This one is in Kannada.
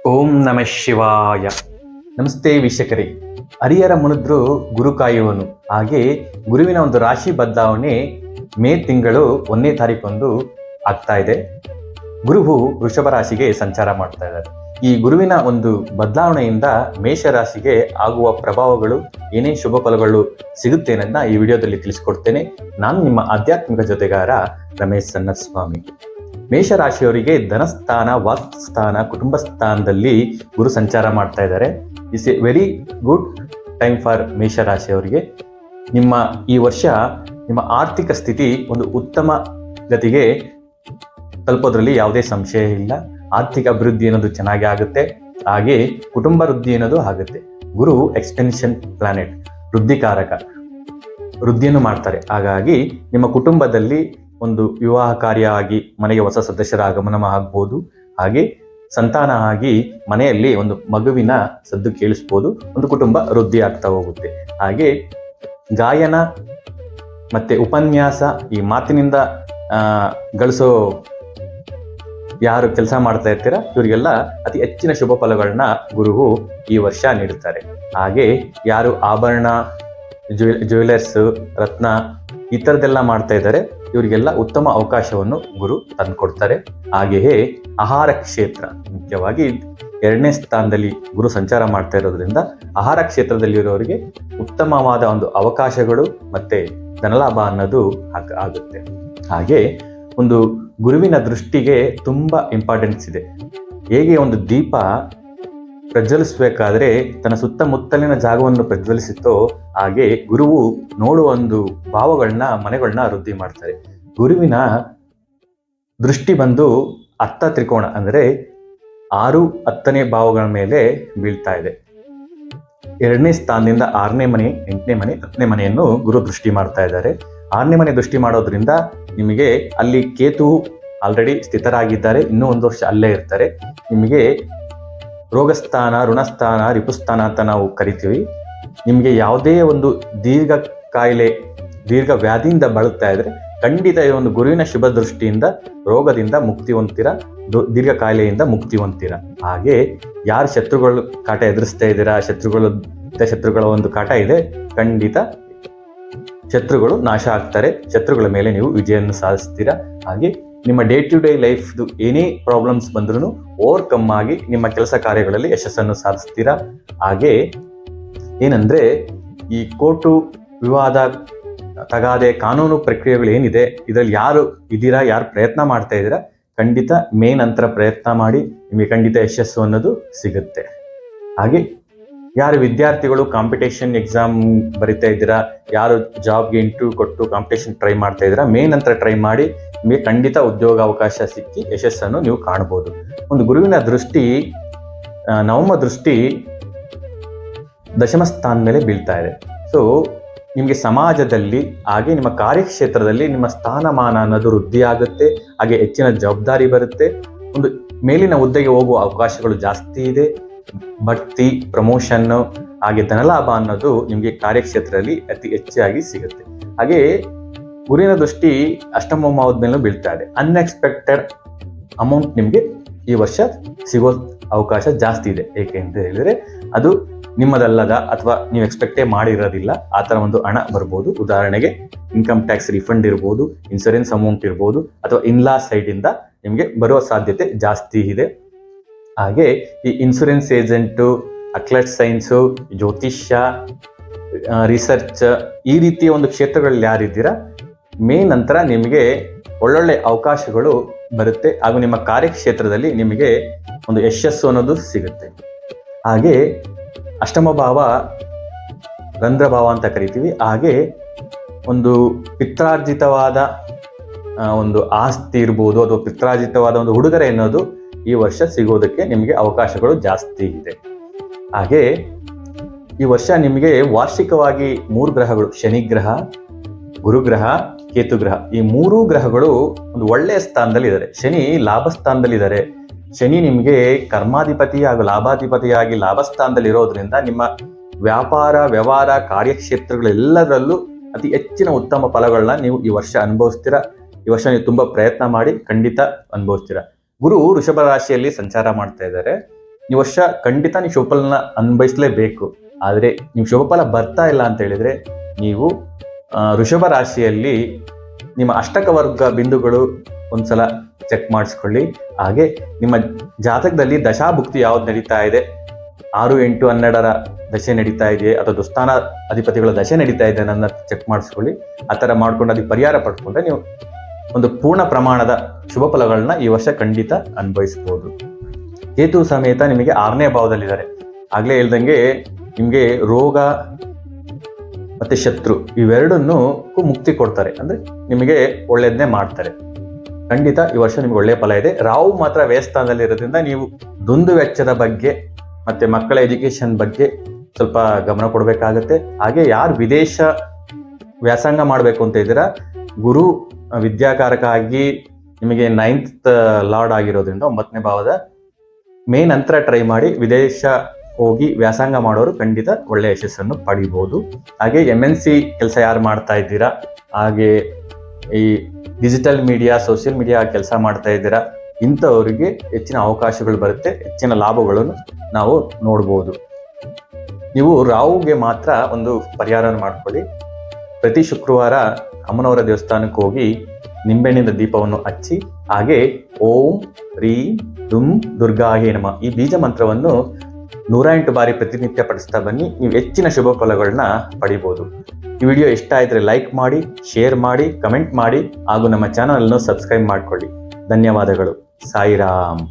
ಓಂ ನಮಃ ಶಿವಾಯ. ನಮಸ್ತೆ ವೀಕ್ಷಕರೇ. ಹರಿಹರ ಮುನಿದ್ರು ಗುರು ಕಾಯುವನು. ಹಾಗೆ ಗುರುವಿನ ಒಂದು ರಾಶಿ ಬದಲಾವಣೆ ಮೇ ತಿಂಗಳು 1ನೇ ತಾರೀಕಂದು ಆಗ್ತಾ ಇದೆ. ಗುರುವು ವೃಷಭ ರಾಶಿಗೆ ಸಂಚಾರ ಮಾಡ್ತಾ ಇದ್ದಾರೆ. ಈ ಗುರುವಿನ ಒಂದು ಬದಲಾವಣೆಯಿಂದ ಮೇಷ ರಾಶಿಗೆ ಆಗುವ ಪ್ರಭಾವಗಳು, ಏನೇ ಶುಭ ಫಲಗಳು ಸಿಗುತ್ತೆ ಅನ್ನೋದನ್ನ ಈ ವಿಡಿಯೋದಲ್ಲಿ ತಿಳಿಸ್ಕೊಡ್ತೇನೆ. ನಾನು ನಿಮ್ಮ ಆಧ್ಯಾತ್ಮಿಕ ಜೊತೆಗಾರ ರಮೇಶ್ ಸನ್ನಸ್ವಾಮಿ. ಮೇಷರಾಶಿಯವರಿಗೆ ಧನಸ್ಥಾನ, ವಾಕ್ಸ್ಥಾನ, ಕುಟುಂಬ ಸ್ಥಾನದಲ್ಲಿ ಗುರು ಸಂಚಾರ ಮಾಡ್ತಾ ಇದ್ದಾರೆ. Is a very good time for ಮೇಷರಾಶಿಯವರಿಗೆ. ನಿಮ್ಮ ಈ ವರ್ಷ ನಿಮ್ಮ ಆರ್ಥಿಕ ಸ್ಥಿತಿ ಒಂದು ಉತ್ತಮ ಗತಿಗೆ ತಲುಪೋದ್ರಲ್ಲಿ ಯಾವುದೇ ಸಂಶಯ ಇಲ್ಲ. ಆರ್ಥಿಕ ಅಭಿವೃದ್ಧಿ ಅನ್ನೋದು ಚೆನ್ನಾಗಿ ಆಗುತ್ತೆ. ಹಾಗೆ ಕುಟುಂಬ ವೃದ್ಧಿ ಅನ್ನೋದು ಆಗುತ್ತೆ. ಗುರು ಎಕ್ಸ್ಟೆನ್ಷನ್ ಪ್ಲಾನೆಟ್, ವೃದ್ಧಿಕಾರಕ, ವೃದ್ಧಿಯನ್ನು ಮಾಡ್ತಾರೆ. ಹಾಗಾಗಿ ನಿಮ್ಮ ಕುಟುಂಬದಲ್ಲಿ ಒಂದು ವಿವಾಹ ಕಾರ್ಯ ಆಗಿ ಮನೆಗೆ ಹೊಸ ಸದಸ್ಯರ ಆಗಮನ ಆಗ್ಬೋದು. ಹಾಗೆ ಸಂತಾನ ಆಗಿ ಮನೆಯಲ್ಲಿ ಒಂದು ಮಗುವಿನ ಸದ್ದು ಕೇಳಿಸ್ಬೋದು. ಒಂದು ಕುಟುಂಬ ವೃದ್ಧಿ ಆಗ್ತಾ ಹೋಗುತ್ತೆ. ಹಾಗೆ ಗಾಯನ ಮತ್ತೆ ಉಪನ್ಯಾಸ, ಈ ಮಾತಿನಿಂದ ಗಳಿಸೋ ಯಾರು ಕೆಲಸ ಮಾಡ್ತಾ ಇರ್ತೀರ ಇವರಿಗೆಲ್ಲ ಅತಿ ಹೆಚ್ಚಿನ ಶುಭ ಫಲಗಳನ್ನ ಗುರುವು ಈ ವರ್ಷ ನೀಡುತ್ತಾರೆ. ಹಾಗೆ ಯಾರು ಆಭರಣ, ಜ್ಯುವೆಲರ್ಸ್, ರತ್ನ ಈ ಥರದ್ದೆಲ್ಲ ಮಾಡ್ತಾ ಇದ್ದಾರೆ ಇವರಿಗೆಲ್ಲ ಉತ್ತಮ ಅವಕಾಶವನ್ನು ಗುರು ತಂದುಕೊಡ್ತಾರೆ. ಹಾಗೆಯೇ ಆಹಾರ ಕ್ಷೇತ್ರ, ಮುಖ್ಯವಾಗಿ 2ನೇ ಸ್ಥಾನದಲ್ಲಿ ಗುರು ಸಂಚಾರ ಮಾಡ್ತಾ ಇರೋದ್ರಿಂದ ಆಹಾರ ಕ್ಷೇತ್ರದಲ್ಲಿರೋರಿಗೆ ಉತ್ತಮವಾದ ಒಂದು ಅವಕಾಶಗಳು ಮತ್ತೆ ಧನಲಾಭ ಅನ್ನೋದು ಆಗುತ್ತೆ. ಹಾಗೆ ಒಂದು ಗುರುವಿನ ದೃಷ್ಟಿಗೆ ತುಂಬ ಇಂಪಾರ್ಟೆನ್ಸ್ ಇದೆ. ಹೇಗೆ ಒಂದು ದೀಪ ಪ್ರಜ್ವಲಿಸಬೇಕಾದ್ರೆ ತನ್ನ ಸುತ್ತಮುತ್ತಲಿನ ಜಾಗವನ್ನು ಪ್ರಜ್ವಲಿಸುತ್ತೋ ಹಾಗೆ ಗುರುವು ನೋಡುವ ಒಂದು ಭಾವಗಳನ್ನ, ಮನೆಗಳನ್ನ ವೃದ್ಧಿ ಮಾಡ್ತಾರೆ. ಗುರುವಿನ ದೃಷ್ಟಿ ಬಂದು ಅರ್ಥ ತ್ರಿಕೋಣ ಅಂದರೆ 6, 10ನೇ ಭಾವಗಳ ಮೇಲೆ ಬೀಳ್ತಾ ಇದೆ. 2ನೇ ಸ್ಥಾನದಿಂದ 6ನೇ ಮನೆ, 8ನೇ ಮನೆ, 10ನೇ ಮನೆಯನ್ನು ಗುರು ದೃಷ್ಟಿ ಮಾಡ್ತಾ ಇದ್ದಾರೆ. 6ನೇ ಮನೆ ದೃಷ್ಟಿ ಮಾಡೋದ್ರಿಂದ ನಿಮಗೆ ಅಲ್ಲಿ ಕೇತು ಆಲ್ರೆಡಿ ಸ್ಥಿತರಾಗಿದ್ದಾರೆ, ಇನ್ನೂ 1 ವರ್ಷ ಅಲ್ಲೇ ಇರ್ತಾರೆ. ನಿಮಗೆ ರೋಗಸ್ಥಾನ, ಋಣಸ್ಥಾನ, ರಿಪುಸ್ಥಾನ ಅಂತ ನಾವು ಕರಿತೀವಿ. ನಿಮಗೆ ಯಾವುದೇ ಒಂದು ದೀರ್ಘ ಕಾಯಿಲೆ, ದೀರ್ಘ ವ್ಯಾಧಿಯಿಂದ ಬಳಲ್ತಾ ಇದ್ರೆ ಖಂಡಿತ ಈ ಒಂದು ಗುರುವಿನ ಶುಭ ದೃಷ್ಟಿಯಿಂದ ರೋಗದಿಂದ ಮುಕ್ತಿ ಹೊಂದ್ತೀರಾ, ದೀರ್ಘ ಕಾಯಿಲೆಯಿಂದ ಮುಕ್ತಿ ಹೊಂದ್ತೀರಾ. ಹಾಗೆ ಯಾರು ಶತ್ರುಗಳು ಕಾಟ ಎದುರಿಸ್ತಾ ಇದ್ದೀರಾ, ಶತ್ರುಗಳ ಒಂದು ಕಾಟ ಇದೆ, ಖಂಡಿತ ಶತ್ರುಗಳು ನಾಶ ಆಗ್ತಾರೆ. ಶತ್ರುಗಳ ಮೇಲೆ ನೀವು ವಿಜಯವನ್ನು ಸಾಧಿಸ್ತೀರಾ. ಹಾಗೆ ನಿಮ್ಮ ಡೇ ಟು ಡೇ ಲೈಫ್ದು ಏನೇ ಪ್ರಾಬ್ಲಮ್ಸ್ ಬಂದ್ರೂ ಓವರ್ಕಮ್ ಆಗಿ ನಿಮ್ಮ ಕೆಲಸ ಕಾರ್ಯಗಳಲ್ಲಿ ಯಶಸ್ಸನ್ನು ಸಾಧಿಸ್ತೀರಾ. ಹಾಗೆ ಏನಂದರೆ ಈ ಕೋರ್ಟು, ವಿವಾದ, ತಗಾದೆ, ಕಾನೂನು ಪ್ರಕ್ರಿಯೆಗಳು ಏನಿದೆ ಇದರಲ್ಲಿ ಯಾರು ಇದ್ದೀರಾ, ಯಾರು ಪ್ರಯತ್ನ ಮಾಡ್ತಾ ಇದ್ದೀರಾ, ಖಂಡಿತ ಮೇ ನಂತರ ಪ್ರಯತ್ನ ಮಾಡಿ ನಿಮಗೆ ಖಂಡಿತ ಯಶಸ್ಸು ಅನ್ನೋದು ಸಿಗುತ್ತೆ. ಹಾಗೆ ಯಾರು ವಿದ್ಯಾರ್ಥಿಗಳು ಕಾಂಪಿಟೇಷನ್ ಎಕ್ಸಾಮ್ ಬರಿತಾ ಇದ್ದೀರಾ, ಯಾರು ಜಾಬ್ಗೆ ಇಂಟರ್ವ್ಯೂ ಕೊಟ್ಟು ಕಾಂಪಿಟೇಷನ್ ಟ್ರೈ ಮಾಡ್ತಾ ಇದ್ದೀರಾ, ಮೇ ನಂತರ ಟ್ರೈ ಮಾಡಿ ನಿಮಗೆ ಖಂಡಿತ ಉದ್ಯೋಗಾವಕಾಶ ಸಿಕ್ಕಿ ಯಶಸ್ಸನ್ನು ನೀವು ಕಾಣ್ಬೋದು. ಒಂದು ಗುರುವಿನ ದೃಷ್ಟಿ, ನವಮ ದೃಷ್ಟಿ 10ಮ ಸ್ಥಾನ ಮೇಲೆ ಬೀಳ್ತಾ ಇದೆ. ಸೊ ನಿಮಗೆ ಸಮಾಜದಲ್ಲಿ ಹಾಗೆ ನಿಮ್ಮ ಕಾರ್ಯಕ್ಷೇತ್ರದಲ್ಲಿ ನಿಮ್ಮ ಸ್ಥಾನಮಾನ ಅನ್ನೋದು ವೃದ್ಧಿ ಆಗುತ್ತೆ. ಹಾಗೆ ಹೆಚ್ಚಿನ ಜವಾಬ್ದಾರಿ ಬರುತ್ತೆ. ಒಂದು ಮೇಲಿನ ಹುದ್ದೆಗೆ ಹೋಗುವ ಅವಕಾಶಗಳು ಜಾಸ್ತಿ ಇದೆ. ಬಡ್ತಿ, ಪ್ರಮೋಷನ್ನು, ಹಾಗೆ ಧನಲಾಭ ಅನ್ನೋದು ನಿಮಗೆ ಕಾರ್ಯಕ್ಷೇತ್ರದಲ್ಲಿ ಅತಿ ಹೆಚ್ಚಾಗಿ ಸಿಗುತ್ತೆ. ಹಾಗೆ ಗುರುವಿನ ದೃಷ್ಟಿ 8ಮ ಭಾವದ ಮೇಲೂ ಬೀಳ್ತಾ ಇದೆ. ಅನ್ಎಕ್ಸ್ಪೆಕ್ಟೆಡ್ ಅಮೌಂಟ್ ನಿಮಗೆ ಈ ವರ್ಷ ಸಿಗೋ ಅವಕಾಶ ಜಾಸ್ತಿ ಇದೆ. ಏಕೆ ಅಂತ ಹೇಳಿದ್ರೆ ಅದು ನಿಮ್ಮದಲ್ಲದ ಅಥವಾ ನೀವು ಎಕ್ಸ್ಪೆಕ್ಟೇ ಮಾಡಿರೋದಿಲ್ಲ ಆ ಥರ ಒಂದು ಹಣ ಬರ್ಬೋದು. ಉದಾಹರಣೆಗೆ ಇನ್ಕಮ್ ಟ್ಯಾಕ್ಸ್ ರಿಫಂಡ್ ಇರ್ಬೋದು, ಇನ್ಸೂರೆನ್ಸ್ ಅಮೌಂಟ್ ಇರ್ಬೋದು, ಅಥವಾ ಇನ್ಲಾ ಸೈಡಿಂದ ನಿಮಗೆ ಬರುವ ಸಾಧ್ಯತೆ ಜಾಸ್ತಿ ಇದೆ. ಹಾಗೆ ಈ ಇನ್ಸೂರೆನ್ಸ್ ಏಜೆಂಟು, ಅಕ್ಲೆಟ್ ಸೈನ್ಸು, ಜ್ಯೋತಿಷ್ಯ, ರಿಸರ್ಚ್ ಈ ರೀತಿಯ ಒಂದು ಕ್ಷೇತ್ರಗಳಲ್ಲಿ ಯಾರಿದ್ದೀರಾ ಮೇ ನಂತರ ನಿಮಗೆ ಒಳ್ಳೊಳ್ಳೆ ಅವಕಾಶಗಳು ಬರುತ್ತೆ. ಹಾಗೂ ನಿಮ್ಮ ಕಾರ್ಯಕ್ಷೇತ್ರದಲ್ಲಿ ನಿಮಗೆ ಒಂದು ಯಶಸ್ಸು ಅನ್ನೋದು ಸಿಗುತ್ತೆ. ಹಾಗೆ 8ಮ ಭಾವ ರಂಧ್ರಭಾವ ಅಂತ ಕರಿತೀವಿ. ಹಾಗೆ ಒಂದು ಪಿತ್ರಾರ್ಜಿತವಾದ ಒಂದು ಆಸ್ತಿ ಇರ್ಬೋದು ಅಥವಾ ಪಿತ್ರಾರ್ಜಿತವಾದ ಒಂದು ಉಡುಗೊರೆ ಅನ್ನೋದು ಈ ವರ್ಷ ಸಿಗೋದಕ್ಕೆ ನಿಮಗೆ ಅವಕಾಶಗಳು ಜಾಸ್ತಿ ಇದೆ. ಹಾಗೆ ಈ ವರ್ಷ ನಿಮಗೆ ವಾರ್ಷಿಕವಾಗಿ 3 ಗ್ರಹಗಳು, ಶನಿ ಗ್ರಹ, ಗುರುಗ್ರಹ, ಕೇತುಗ್ರಹ, ಈ 3 ಗ್ರಹಗಳು ಒಂದು ಒಳ್ಳೆಯ ಸ್ಥಾನದಲ್ಲಿದ್ದಾರೆ. ಶನಿ ಲಾಭ ಸ್ಥಾನದಲ್ಲಿದ್ದಾರೆ. ಶನಿ ನಿಮಗೆ ಕರ್ಮಾಧಿಪತಿ ಹಾಗೂ ಲಾಭಾಧಿಪತಿಯಾಗಿ ಲಾಭ ಸ್ಥಾನದಲ್ಲಿ ಇರೋದ್ರಿಂದ ನಿಮ್ಮ ವ್ಯಾಪಾರ, ವ್ಯವಹಾರ, ಕಾರ್ಯಕ್ಷೇತ್ರಗಳೆಲ್ಲದರಲ್ಲೂ ಅತಿ ಹೆಚ್ಚಿನ ಉತ್ತಮ ಫಲಗಳನ್ನ ನೀವು ಈ ವರ್ಷ ಅನುಭವಿಸ್ತೀರಾ. ಈ ವರ್ಷ ನೀವು ತುಂಬ ಪ್ರಯತ್ನ ಮಾಡಿ ಖಂಡಿತ ಅನುಭವಿಸ್ತೀರಾ. ಗುರು ವೃಷಭ ರಾಶಿಯಲ್ಲಿ ಸಂಚಾರ ಮಾಡ್ತಾ ಇದ್ದಾರೆ. ಈ ವರ್ಷ ಖಂಡಿತ ನೀವು ಶುಭಫಲನ ಅನ್ಭವಿಸಲೇಬೇಕು. ಆದರೆ ನೀವು ಶುಭಫಲ ಬರ್ತಾ ಇಲ್ಲ ಅಂತ ಹೇಳಿದರೆ ನೀವು ವೃಷಭ ರಾಶಿಯಲ್ಲಿ ನಿಮ್ಮ ಅಷ್ಟಕ ವರ್ಗ ಬಿಂದುಗಳು ಒಂದ್ಸಲ ಚೆಕ್ ಮಾಡಿಸ್ಕೊಳ್ಳಿ. ಹಾಗೆ ನಿಮ್ಮ ಜಾತಕದಲ್ಲಿ ದಶಾಭುಕ್ತಿ ಯಾವ್ದು ನಡೀತಾ ಇದೆ, 6, 8, 12 ದಶೆ ನಡೀತಾ ಇದೆಯೇ ಅಥವಾ ದುಸ್ಥಾನ ಅಧಿಪತಿಗಳ ದಶೆ ನಡೀತಾ ಇದೆ ನನ್ನ ಚೆಕ್ ಮಾಡಿಸ್ಕೊಳ್ಳಿ. ಆ ಥರ ಮಾಡ್ಕೊಂಡು ಅದಕ್ಕೆ ಪರಿಹಾರ ಪಡ್ಕೊಂಡ್ರೆ ನೀವು ಒಂದು ಪೂರ್ಣ ಪ್ರಮಾಣದ ಶುಭ ಫಲಗಳನ್ನ ಈ ವರ್ಷ ಖಂಡಿತ ಅನುಭವಿಸ್ಬೋದು. ಕೇತು ಸಮೇತ ನಿಮಗೆ 6ನೇ ಭಾವದಲ್ಲಿದ್ದಾರೆ. ಆಗಲೇ ಹೇಳ್ದಂಗೆ ನಿಮಗೆ ರೋಗ ಮತ್ತೆ ಶತ್ರು ಇವೆರಡನ್ನೂ ಮುಕ್ತಿ ಕೊಡ್ತಾರೆ, ಅಂದ್ರೆ ನಿಮಗೆ ಒಳ್ಳೇದನ್ನೇ ಮಾಡ್ತಾರೆ. ಖಂಡಿತ ಈ ವರ್ಷ ನಿಮ್ಗೆ ಒಳ್ಳೆಯ ಫಲ ಇದೆ. ರಾಹು ಮಾತ್ರ ವ್ಯಯಸ್ಥಾನದಲ್ಲಿ ಇರೋದ್ರಿಂದ ನೀವು ದುಂದು ವೆಚ್ಚದ ಬಗ್ಗೆ ಮತ್ತೆ ಮಕ್ಕಳ ಎಜುಕೇಶನ್ ಬಗ್ಗೆ ಸ್ವಲ್ಪ ಗಮನ ಕೊಡಬೇಕಾಗತ್ತೆ. ಹಾಗೆ ಯಾರು ವಿದೇಶ ವ್ಯಾಸಂಗ ಮಾಡಬೇಕು ಅಂತ ಇದ್ದೀರಾ, ಗುರು ವಿದ್ಯಾಕಾರಕ ಆಗಿ ನಿಮಗೆ 9th ಲಾರ್ಡ್ ಆಗಿರೋದ್ರಿಂದ 9ನೇ ಭಾವದ ಮೇ ನಂತರ ಟ್ರೈ ಮಾಡಿ ವಿದೇಶ ಹೋಗಿ ವ್ಯಾಸಂಗ ಮಾಡೋರು ಖಂಡಿತ ಒಳ್ಳೆಯ ಯಶಸ್ಸನ್ನು ಪಡಿಬೋದು. ಹಾಗೆ MNC ಕೆಲಸ ಯಾರು ಮಾಡ್ತಾ ಇದ್ದೀರಾ, ಹಾಗೆ ಈ ಡಿಜಿಟಲ್ ಮೀಡಿಯಾ ಸೋಷಿಯಲ್ ಮೀಡಿಯಾ ಕೆಲಸ ಮಾಡ್ತಾ ಇದ್ದೀರಾ, ಇಂಥವರಿಗೆ ಹೆಚ್ಚಿನ ಅವಕಾಶಗಳು ಬರುತ್ತೆ, ಹೆಚ್ಚಿನ ಲಾಭಗಳನ್ನು ನಾವು ನೋಡ್ಬೋದು. ನೀವು ರಾಹುಗೆ ಮಾತ್ರ ಒಂದು ಪರಿಹಾರವನ್ನು ಮಾಡ್ಕೊಳ್ಳಿ. ಪ್ರತಿ ಶುಕ್ರವಾರ ಅಮ್ಮನವರ ದೇವಸ್ಥಾನಕ್ಕೆ ಹೋಗಿ ನಿಂಬೆಹಣ್ಣಿನ ದೀಪವನ್ನು ಹಚ್ಚಿ ಹಾಗೆ ಓಂ ರೀಂ ದುಂ ದುರ್ಗಾಯೇ ನಮಃ ಈ ಬೀಜ ಮಂತ್ರವನ್ನು 108 ಬಾರಿ ಪ್ರತಿನಿತ್ಯ ಪಡಿಸ್ತಾ ಬನ್ನಿ. ನೀವು ಹೆಚ್ಚಿನ ಶುಭ ಫಲಗಳನ್ನ ಪಡಿಬೋದು. ಈ ವಿಡಿಯೋ ಇಷ್ಟ ಆಯಿದ್ರೆ ಲೈಕ್ ಮಾಡಿ, ಶೇರ್ ಮಾಡಿ, ಕಮೆಂಟ್ ಮಾಡಿ ಹಾಗೂ ನಮ್ಮ ಚಾನಲ್ ಅನ್ನು ಸಬ್ಸ್ಕ್ರೈಬ್ ಮಾಡಿಕೊಳ್ಳಿ. ಧನ್ಯವಾದಗಳು. ಸಾಯಿರಾಮ್.